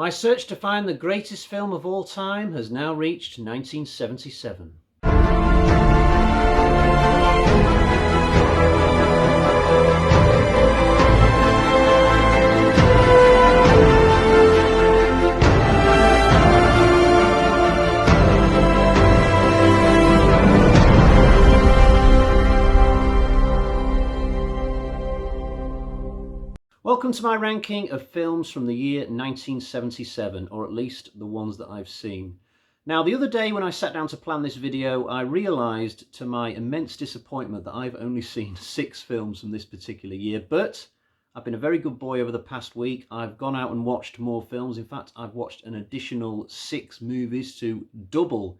My search to find the greatest film of all time has now reached 1977. Welcome to my ranking of films from the year 1977, or at least the ones that I've seen. Now, the other day when I sat down to plan this video, I realised to my immense disappointment that I've only seen 6 films from this particular year, but I've been a very good boy over the past week. I've gone out and watched more films. In fact, I've watched an additional 6 movies to double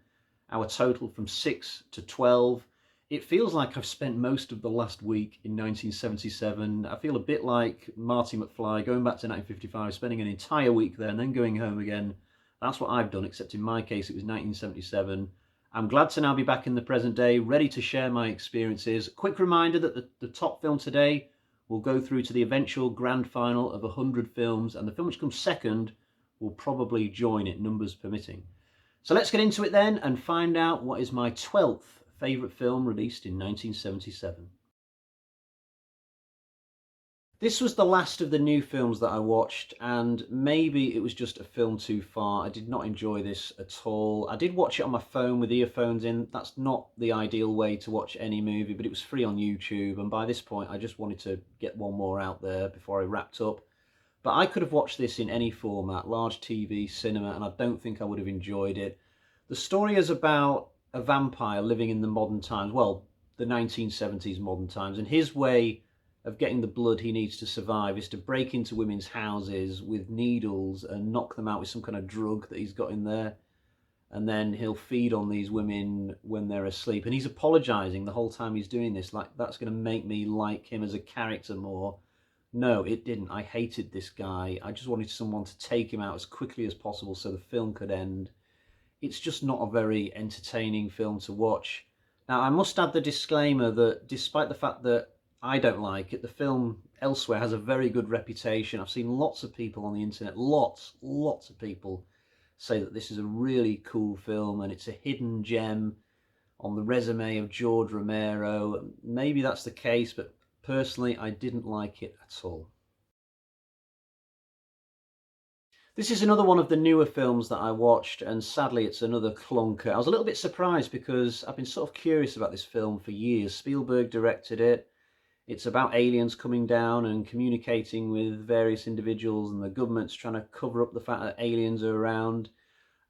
our total from 6 to 12. It feels like I've spent most of the last week in 1977. I feel a bit like Marty McFly going back to 1955, spending an entire week there and then going home again. That's what I've done, except in my case it was 1977. I'm glad to now be back in the present day, ready to share my experiences. Quick reminder that the top film today will go through to the eventual grand final of 100 films, and the film which comes second will probably join it, numbers permitting. So let's get into it then and find out what is my 12th favourite film released in 1977. This was the last of the new films that I watched, and maybe it was just a film too far. I did not enjoy this at all. I did watch it on my phone with earphones in. That's not the ideal way to watch any movie, but it was free on YouTube, and by this point I just wanted to get one more out there before I wrapped up. But I could have watched this in any format, large TV, cinema, and I don't think I would have enjoyed it. The story is about a vampire living in the modern times, well, the 1970s modern times, and his way of getting the blood he needs to survive is to break into women's houses with needles and knock them out with some kind of drug that he's got in there, and then he'll feed on these women when they're asleep. And he's apologising the whole time he's doing this, like that's going to make me like him as a character more. No, it didn't. I hated this guy. I just wanted someone to take him out as quickly as possible so the film could end. It's just not a very entertaining film to watch. Now, I must add the disclaimer that despite the fact that I don't like it, the film elsewhere has a very good reputation. I've seen lots of people on the internet, lots of people say that this is a really cool film and it's a hidden gem on the resume of George Romero. Maybe that's the case, but personally, I didn't like it at all. This is another one of the newer films that I watched, and sadly it's another clunker. I was a little bit surprised because I've been sort of curious about this film for years. Spielberg directed it. It's about aliens coming down and communicating with various individuals, and the government's trying to cover up the fact that aliens are around.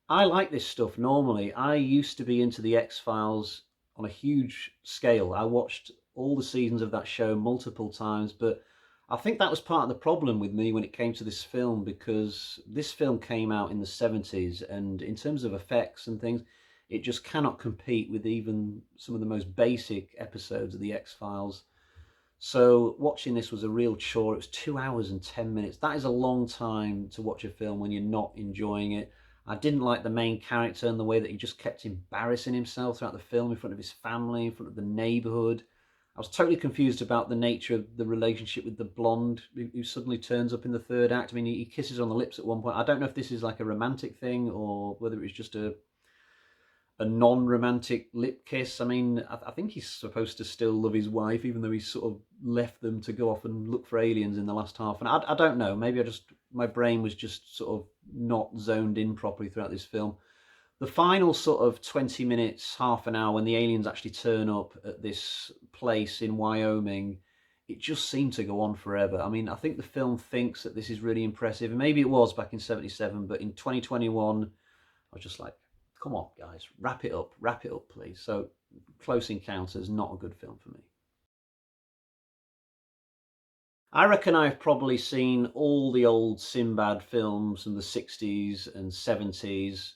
I like this stuff normally. I used to be into the X-Files on a huge scale. I watched all the seasons of that show multiple times, but I think that was part of the problem with me when it came to this film, because this film came out in the 70s, and in terms of effects and things, it just cannot compete with even some of the most basic episodes of the X-Files. So watching this was a real chore. It was 2 hours and 10 minutes. That is a long time to watch a film when you're not enjoying it. I didn't like the main character and the way that he just kept embarrassing himself throughout the film in front of his family, in front of the neighbourhood. I was totally confused about the nature of the relationship with the blonde who suddenly turns up in the third act. I mean, he kisses on the lips at one point. I don't know if this is like a romantic thing or whether it was just a non-romantic lip kiss. I mean, I think he's supposed to still love his wife, even though he's sort of left them to go off and look for aliens in the last half. And I don't know, maybe my brain was just sort of not zoned in properly throughout this film. The final sort of 20 minutes, half an hour, when the aliens actually turn up at this place in Wyoming, it just seemed to go on forever. I mean, I think the film thinks that this is really impressive, and maybe it was back in 77, but in 2021, I was just like, come on, guys, wrap it up, please. So Close Encounters, not a good film for me. I reckon I've probably seen all the old Sinbad films from the 60s and 70s,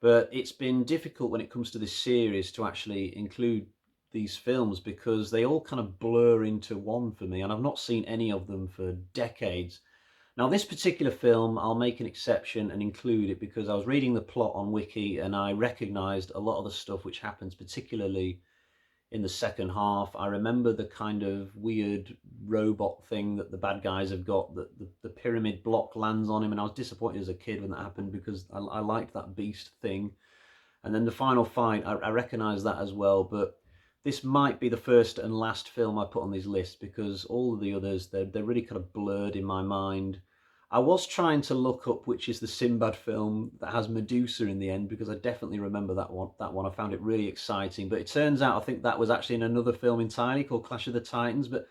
but it's been difficult when it comes to this series to actually include these films because they all kind of blur into one for me, and I've not seen any of them for decades. Now, this particular film, I'll make an exception and include it because I was reading the plot on Wiki and I recognised a lot of the stuff which happens, particularly in the second half. I remember the kind of weird robot thing that the bad guys have got, that the pyramid block lands on him, and I was disappointed as a kid when that happened because I liked that beast thing. And then the final fight, I recognise that as well, but this might be the first and last film I put on this list because all of the others, they're really kind of blurred in my mind. I was trying to look up which is the Sinbad film that has Medusa in the end because I definitely remember that one. That one I found it really exciting, but it turns out I think that was actually in another film entirely called Clash of the Titans. But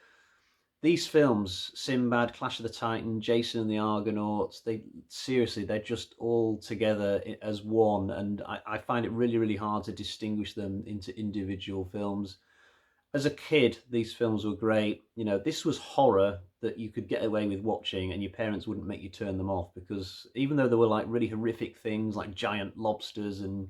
these films, Sinbad, Clash of the Titan, Jason and the Argonauts, they seriously, they're just all together as one, and I find it really, really hard to distinguish them into individual films. As a kid, these films were great. You know, this was horror that you could get away with watching, and your parents wouldn't make you turn them off because even though there were like really horrific things like giant lobsters and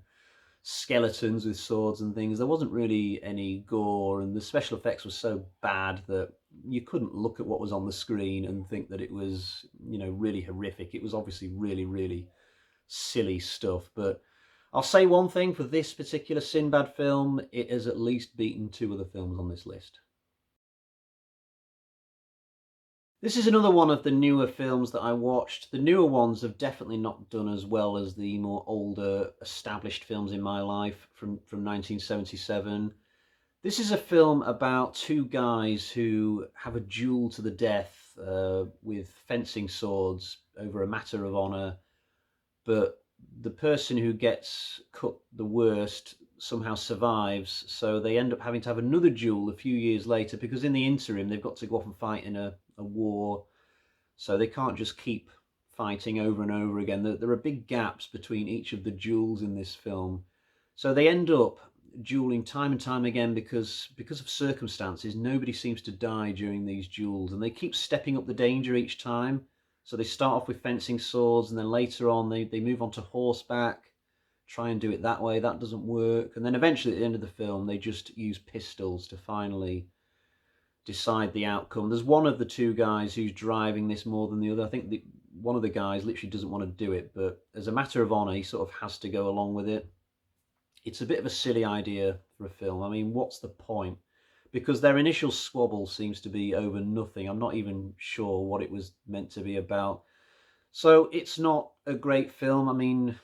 skeletons with swords and things. There wasn't really any gore, and the special effects were so bad that you couldn't look at what was on the screen and think that it was, you know, really horrific. It was obviously really, really silly stuff. But I'll say one thing for this particular Sinbad film, it has at least beaten two other films on this list. This is another one of the newer films that I watched. The newer ones have definitely not done as well as the more older, established films in my life from 1977. This is a film about two guys who have a duel to the death with fencing swords over a matter of honour, but the person who gets cut the worst somehow survives, so they end up having to have another duel a few years later because in the interim they've got to go off and fight in a war, so they can't just keep fighting over and over again. There are big gaps between each of the duels in this film, so they end up dueling time and time again because of circumstances. Nobody seems to die during these duels, and they keep stepping up the danger each time. So they start off with fencing swords, and then later on they move on to horseback, try and do it that way. That doesn't work. And then eventually at the end of the film, they just use pistols to finally decide the outcome. There's one of the two guys who's driving this more than the other. I think one of the guys literally doesn't want to do it, but as a matter of honour, he sort of has to go along with it. It's a bit of a silly idea for a film. I mean, what's the point? Because their initial squabble seems to be over nothing. I'm not even sure what it was meant to be about. So it's not a great film. I mean,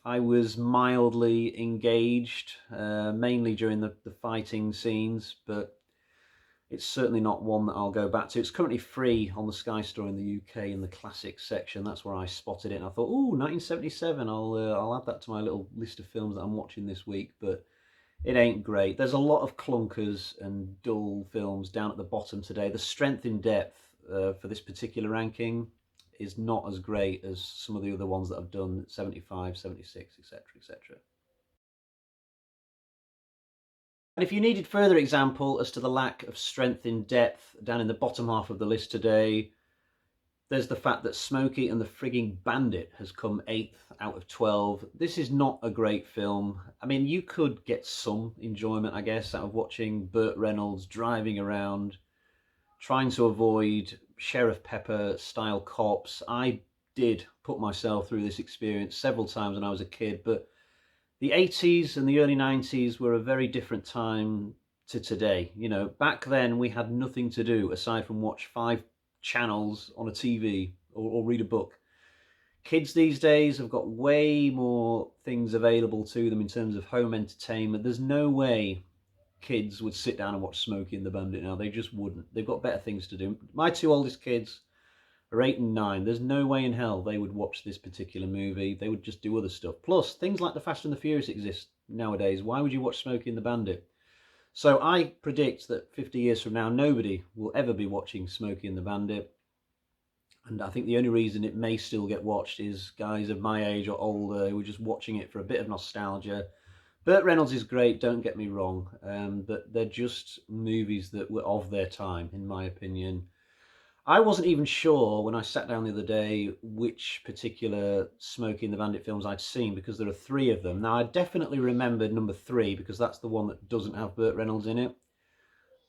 I was mildly engaged, mainly during the fighting scenes, but it's certainly not one that I'll go back to. It's currently free on the Sky Store in the UK in the classics section. That's where I spotted it, and I thought, oh, 1977. I'll add that to my little list of films that I'm watching this week. But it ain't great. There's a lot of clunkers and dull films down at the bottom today. The strength in depth for this particular ranking is not as great as some of the other ones that I've done, 75, 76, etc., etc. And if you needed further example as to the lack of strength in depth down in the bottom half of the list today, there's the fact that Smokey and the frigging Bandit has come 8th out of 12. This is not a great film. I mean, you could get some enjoyment, I guess, out of watching Burt Reynolds driving around, trying to avoid Sheriff Pepper style cops. I did put myself through this experience several times when I was a kid, but the 80s and the early 90s were a very different time to today. You know, back then we had nothing to do aside from watch 5 channels on a TV or read a book. Kids these days have got way more things available to them in terms of home entertainment. There's no way kids would sit down and watch Smokey and the Bandit now. They just wouldn't. They've got better things to do. My two oldest kids are 8 and 9. There's no way in hell they would watch this particular movie. They would just do other stuff. Plus, things like the Fast and the Furious exist nowadays. Why would you watch Smokey and the Bandit? So I predict that 50 years from now, nobody will ever be watching Smokey and the Bandit. And I think the only reason it may still get watched is guys of my age or older who are just watching it for a bit of nostalgia. Burt Reynolds is great, don't get me wrong, but they're just movies that were of their time, in my opinion. I wasn't even sure when I sat down the other day which particular Smokey and the Bandit films I'd seen because there are 3 of them. Now, I definitely remembered number 3 because that's the one that doesn't have Burt Reynolds in it.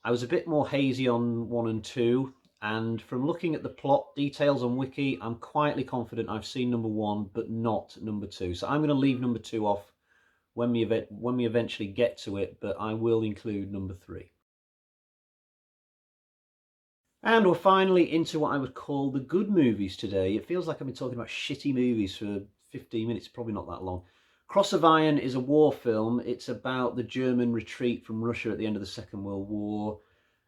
I was a bit more hazy on 1 and 2, and from looking at the plot details on Wiki, I'm quietly confident I've seen number 1 but not number 2. So I'm going to leave number 2 off when we eventually get to it, but I will include number 3. And we're finally into what I would call the good movies today. It feels like I've been talking about shitty movies for 15 minutes, probably not that long. Cross of Iron is a war film. It's about the German retreat from Russia at the end of the Second World War.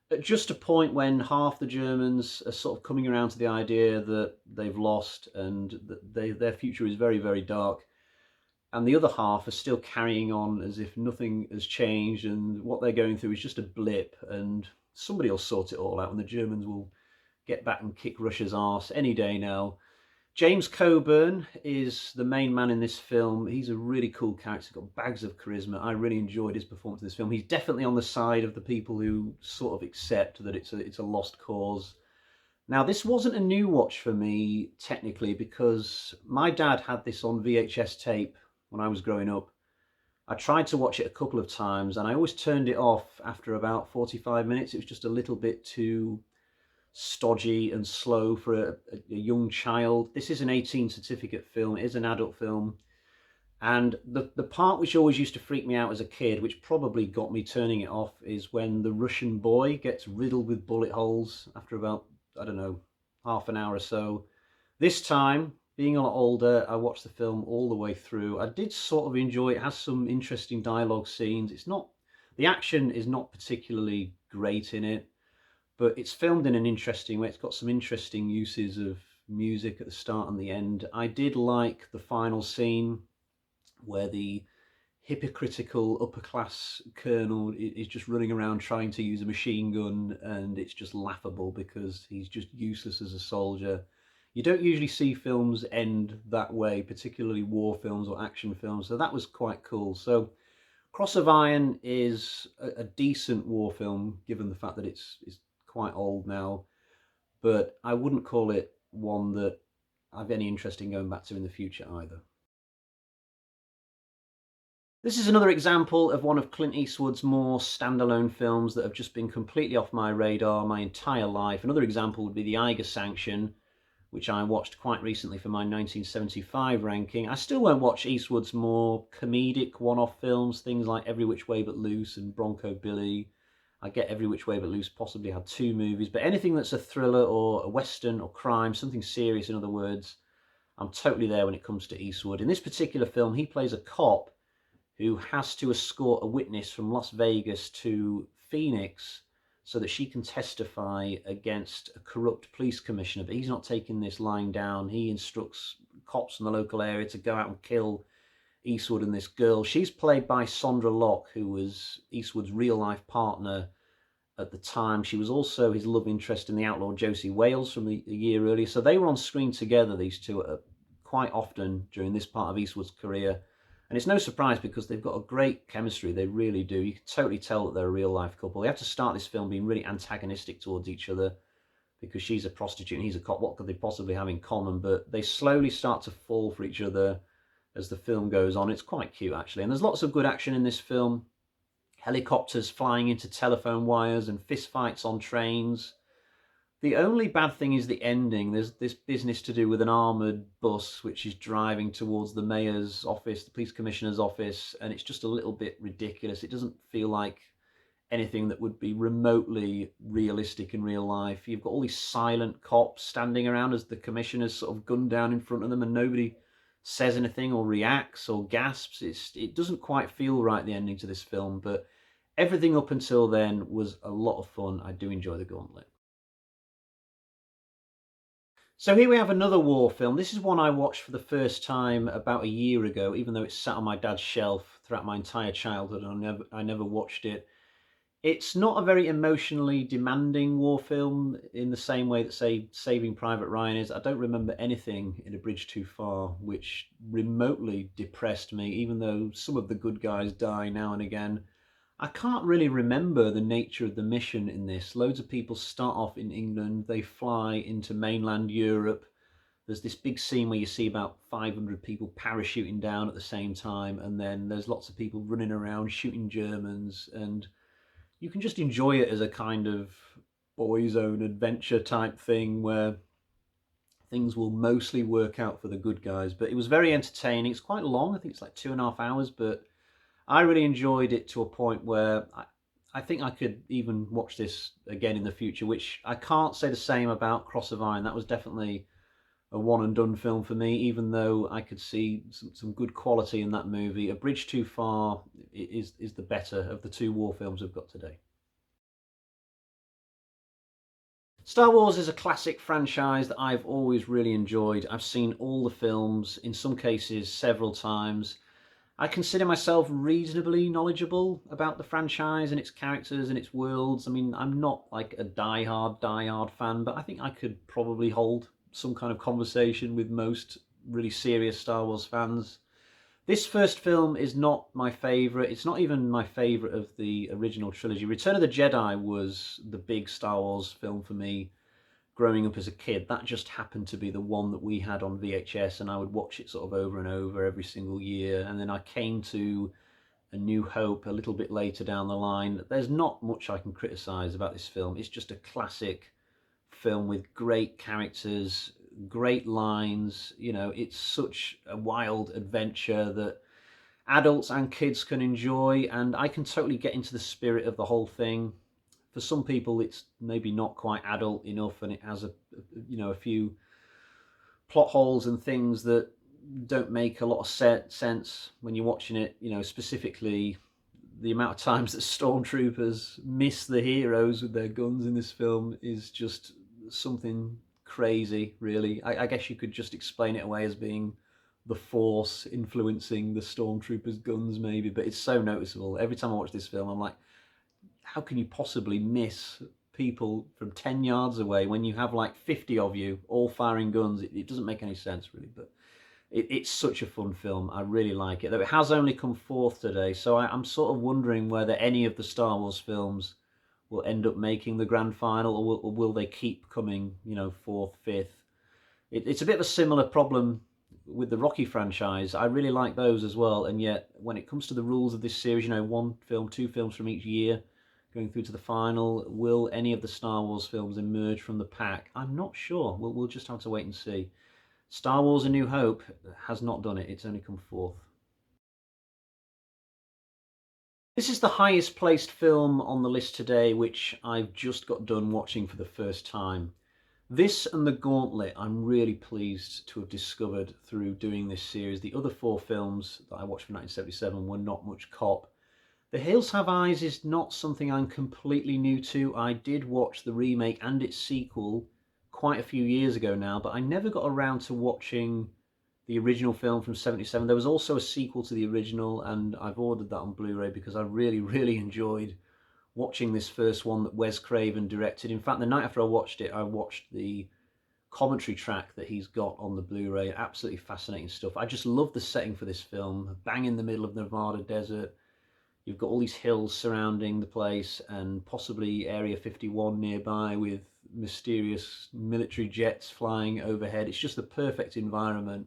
At just a point when half the Germans are sort of coming around to the idea that they've lost and that their future is very, very dark. And the other half are still carrying on as if nothing has changed and what they're going through is just a blip and somebody will sort it all out and the Germans will get back and kick Russia's arse any day now. James Coburn is the main man in this film. He's a really cool character, got bags of charisma. I really enjoyed his performance in this film. He's definitely on the side of the people who sort of accept that it's a lost cause. Now, this wasn't a new watch for me, technically, because my dad had this on VHS tape when I was growing up. I tried to watch it a couple of times and I always turned it off after about 45 minutes. It was just a little bit too stodgy and slow for a young child. This is an 18 certificate film. It is an adult film. And the part which always used to freak me out as a kid, which probably got me turning it off, is when the Russian boy gets riddled with bullet holes after about, I don't know, half an hour or so. This time, being a lot older, I watched the film all the way through. I did sort of enjoy it. It has some interesting dialogue scenes. The action is not particularly great in it, but it's filmed in an interesting way. It's got some interesting uses of music at the start and the end. I did like the final scene where the hypocritical upper class colonel is just running around trying to use a machine gun, and it's just laughable because he's just useless as a soldier. You don't usually see films end that way, particularly war films or action films, so that was quite cool. So Cross of Iron is a decent war film, given the fact that it's quite old now, but I wouldn't call it one that I've any interest in going back to in the future either. This is another example of one of Clint Eastwood's more standalone films that have just been completely off my radar my entire life. Another example would be The Eiger Sanction, which I watched quite recently for my 1975 ranking. I still won't watch Eastwood's more comedic one-off films, things like Every Which Way But Loose and Bronco Billy. I get Every Which Way But Loose possibly had 2 movies, but anything that's a thriller or a western or crime, something serious in other words, I'm totally there when it comes to Eastwood. In this particular film, he plays a cop who has to escort a witness from Las Vegas to Phoenix so that she can testify against a corrupt police commissioner. But he's not taking this lying down. He instructs cops in the local area to go out and kill Eastwood and this girl. She's played by Sondra Locke, who was Eastwood's real-life partner at the time. She was also his love interest in The Outlaw Josie Wales from a year earlier. So they were on screen together, these two, quite often during this part of Eastwood's career. And it's no surprise because they've got a great chemistry. They really do. You can totally tell that they're a real life couple. They have to start this film being really antagonistic towards each other because she's a prostitute and he's a cop. What could they possibly have in common? But they slowly start to fall for each other as the film goes on. It's quite cute, actually. And there's lots of good action in this film. Helicopters flying into telephone wires and fistfights on trains. The only bad thing is the ending. There's this business to do with an armoured bus which is driving towards the mayor's office, the police commissioner's office, and it's just a little bit ridiculous. It doesn't feel like anything that would be remotely realistic in real life. You've got all these silent cops standing around as the commissioner's sort of gunned down in front of them and nobody says anything or reacts or gasps. It doesn't quite feel right, the ending to this film, but everything up until then was a lot of fun. I do enjoy The Gauntlet. So here we have another war film. This is one I watched for the first time about a year ago, even though it's sat on my dad's shelf throughout my entire childhood and I never watched it. It's not a very emotionally demanding war film in the same way that, say, Saving Private Ryan is. I don't remember anything in A Bridge Too Far which remotely depressed me, even though some of the good guys die now and again. I can't really remember the nature of the mission in this. Loads of people start off in England, they fly into mainland Europe. There's this big scene where you see about 500 people parachuting down at the same time, and then there's lots of people running around shooting Germans, and you can just enjoy it as a kind of boys' own adventure type thing where things will mostly work out for the good guys. But it was very entertaining. It's quite long. I think it's like 2.5 hours, but I really enjoyed it to a point where I think I could even watch this again in the future, which I can't say the same about Cross of Iron. That was definitely a one and done film for me, even though I could see some good quality in that movie. A Bridge Too Far is the better of the two war films we've got today. Star Wars is a classic franchise that I've always really enjoyed. I've seen all the films, in some cases several times. I consider myself reasonably knowledgeable about the franchise and its characters and its worlds. I mean, I'm not like a die-hard fan, but I think I could probably hold some kind of conversation with most really serious Star Wars fans. This first film is not my favourite. It's not even my favourite of the original trilogy. Return of the Jedi was the big Star Wars film for me growing up as a kid. That just happened to be the one that we had on VHS, and I would watch it sort of over and over every single year. And then I came to A New Hope a little bit later down the line. There's not much I can criticise about this film. It's just a classic film with great characters, great lines. You know, it's such a wild adventure that adults and kids can enjoy, and I can totally get into the spirit of the whole thing. For some people, it's maybe not quite adult enough, and it has a few plot holes and things that don't make a lot of sense when you're watching it. You know, specifically the amount of times that stormtroopers miss the heroes with their guns in this film is just something crazy, really. I guess you could just explain it away as being the force influencing the stormtroopers' guns, maybe, but it's so noticeable. Every time I watch this film, I'm like, how can you possibly miss people from 10 yards away when you have like 50 of you all firing guns? It doesn't make any sense, really, but it's such a fun film. I really like it, though it has only come fourth today, so I'm sort of wondering whether any of the Star Wars films will end up making the grand final, or will they keep coming, fourth, fifth. It's a bit of a similar problem with the Rocky franchise. I really like those as well, and yet when it comes to the rules of this series, one film, two films from each year going through to the final, will any of the Star Wars films emerge from the pack? I'm not sure. We'll just have to wait and see. Star Wars A New Hope has not done it. It's only come fourth. This is the highest placed film on the list today, which I've just got done watching for the first time. This and The Gauntlet I'm really pleased to have discovered through doing this series. The other four films that I watched from 1977 were not much cop. The Hills Have Eyes is not something I'm completely new to. I did watch the remake and its sequel quite a few years ago now, but I never got around to watching the original film from 77. There was also a sequel to the original, and I've ordered that on Blu-ray because I really, really enjoyed watching this first one that Wes Craven directed. In fact, the night after I watched it, I watched the commentary track that he's got on the Blu-ray. Absolutely fascinating stuff. I just love the setting for this film. Bang in the middle of the Nevada desert. You've got all these hills surrounding the place and possibly Area 51 nearby with mysterious military jets flying overhead. It's just the perfect environment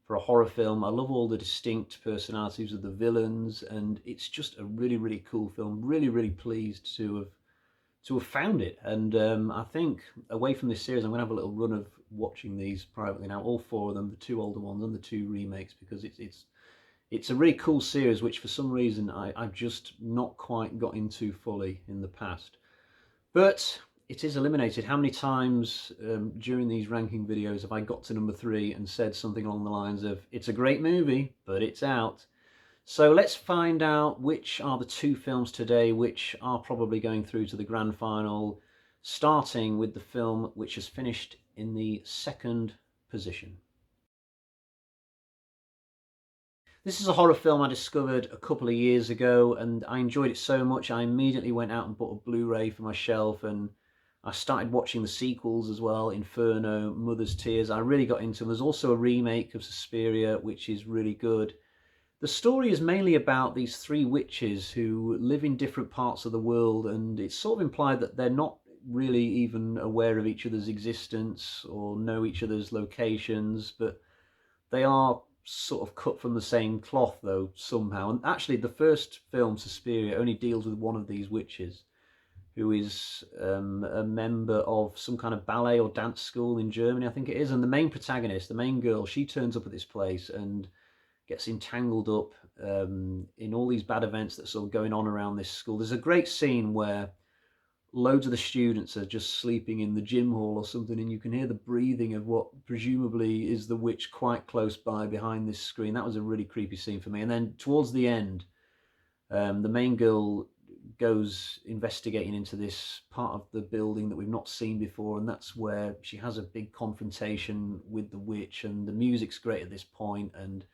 for a horror film. I love all the distinct personalities of the villains, and it's just a really, really cool film. Really, really pleased to have found it. And I think away from this series, I'm going to have a little run of watching these privately now, all four of them, the two older ones and the two remakes, because it's a really cool series, which for some reason I've just not quite got into fully in the past. But it is eliminated. How many times during these ranking videos have I got to number 3 and said something along the lines of, it's a great movie, but it's out? So let's find out which are the two films today which are probably going through to the grand final, starting with the film which has finished in the second position. This is a horror film I discovered a couple of years ago, and I enjoyed it so much I immediately went out and bought a Blu-ray for my shelf, and I started watching the sequels as well, Inferno, Mother's Tears. I really got into them. There's also a remake of Suspiria, which is really good. The story is mainly about these three witches who live in different parts of the world, and it's sort of implied that they're not really even aware of each other's existence or know each other's locations, but they are sort of cut from the same cloth, though, somehow. And actually, the first film, Suspiria, only deals with one of these witches, who is a member of some kind of ballet or dance school in Germany, I think it is. And the main protagonist, the main girl, she turns up at this place, and gets entangled up in all these bad events that are sort of going on around this school. There's a great scene where loads of the students are just sleeping in the gym hall or something, and you can hear the breathing of what presumably is the witch quite close by behind this screen. That was a really creepy scene for me. And then towards the end, the main girl goes investigating into this part of the building that we've not seen before, and that's where she has a big confrontation with the witch, and the music's great at this point, and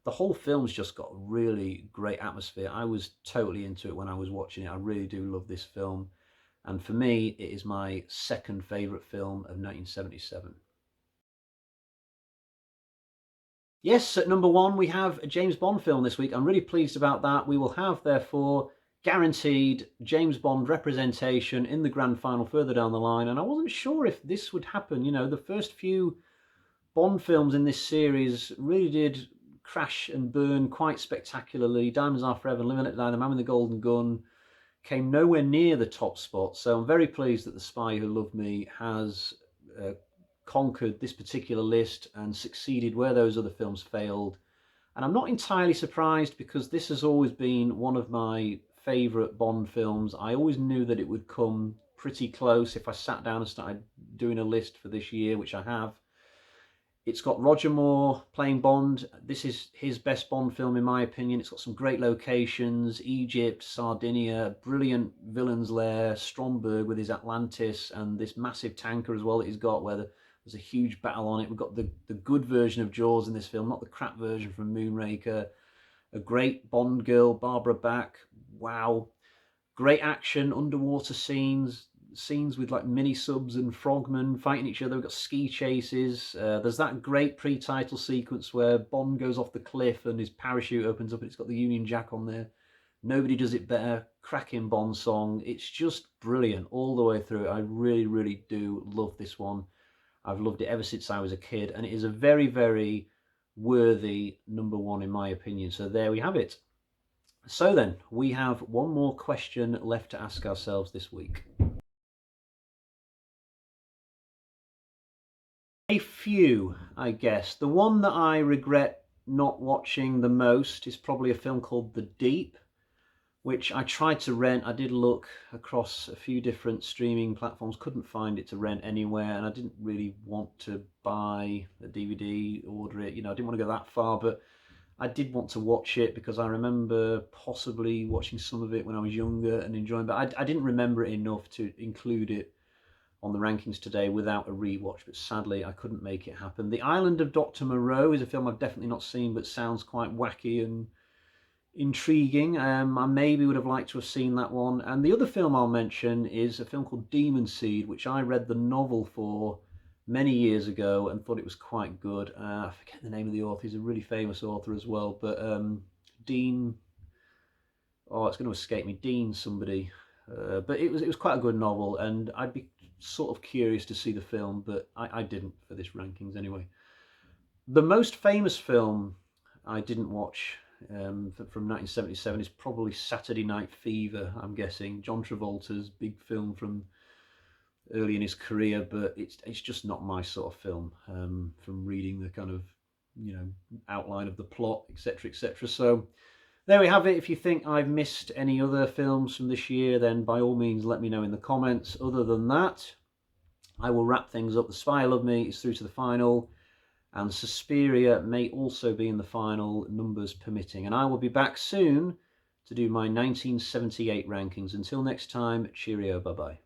the whole film's just got a really great atmosphere. I was totally into it when I was watching it. I really do love this film, and for me it is my second favourite film of 1977. Yes, at number one, we have a James Bond film this week. I'm really pleased about that. We will have, therefore, guaranteed James Bond representation in the grand final further down the line. And I wasn't sure if this would happen. You know, the first few Bond films in this series really did crash and burn quite spectacularly. Diamonds Are Forever, Living Let Die, The Man with the Golden Gun came nowhere near the top spot. So I'm very pleased that The Spy Who Loved Me has conquered this particular list and succeeded where those other films failed. And I'm not entirely surprised, because this has always been one of my favourite Bond films. I always knew that it would come pretty close if I sat down and started doing a list for this year, which I have. It's got Roger Moore playing Bond. This is his best Bond film, in my opinion. It's got some great locations: Egypt, Sardinia, brilliant villain's lair, Stromberg with his Atlantis, and this massive tanker as well that he's got, where there's a huge battle on it. We've got the good version of Jaws in this film, not the crap version from Moonraker. A great Bond girl, Barbara Bach. Wow. Great action, underwater scenes with like mini subs and frogmen fighting each other. We've got ski chases. There's that great pre-title sequence where Bond goes off the cliff and his parachute opens up and it's got the Union Jack on there. Nobody does it better. Cracking Bond song. It's just brilliant all the way through. I really, really do love this one. I've loved it ever since I was a kid, and it is a very, very worthy number one in my opinion. So there we have it. So then, we have one more question left to ask ourselves this week. A few, I guess. The one that I regret not watching the most is probably a film called The Deep, which I tried to rent. I did look across a few different streaming platforms, couldn't find it to rent anywhere, and I didn't really want to buy a DVD, order it. You know, I didn't want to go that far, but I did want to watch it because I remember possibly watching some of it when I was younger and enjoying it, but I didn't remember it enough to include it on the rankings today without a rewatch, but sadly I couldn't make it happen. The Island of Dr. Moreau is a film I've definitely not seen, but sounds quite wacky and intriguing. I maybe would have liked to have seen that one. And the other film I'll mention is a film called Demon Seed, which I read the novel for many years ago and thought it was quite good. I forget the name of the author. He's a really famous author as well, but Dean, oh, it's going to escape me, Dean somebody. But it was quite a good novel, and I'd be sort of curious to see the film, but I didn't for this rankings anyway. The most famous film I didn't watch from 1977 is probably Saturday Night Fever, I'm guessing. John Travolta's big film from early in his career, but it's just not my sort of film, from reading the kind of, you know, outline of the plot, etc., etc. So there we have it. If you think I've missed any other films from this year, then by all means let me know in the comments. Other than that, I will wrap things up. The Spy Who Loved Me is through to the final, and Suspiria may also be in the final, numbers permitting. And I will be back soon to do my 1978 rankings. Until next time, cheerio, bye-bye.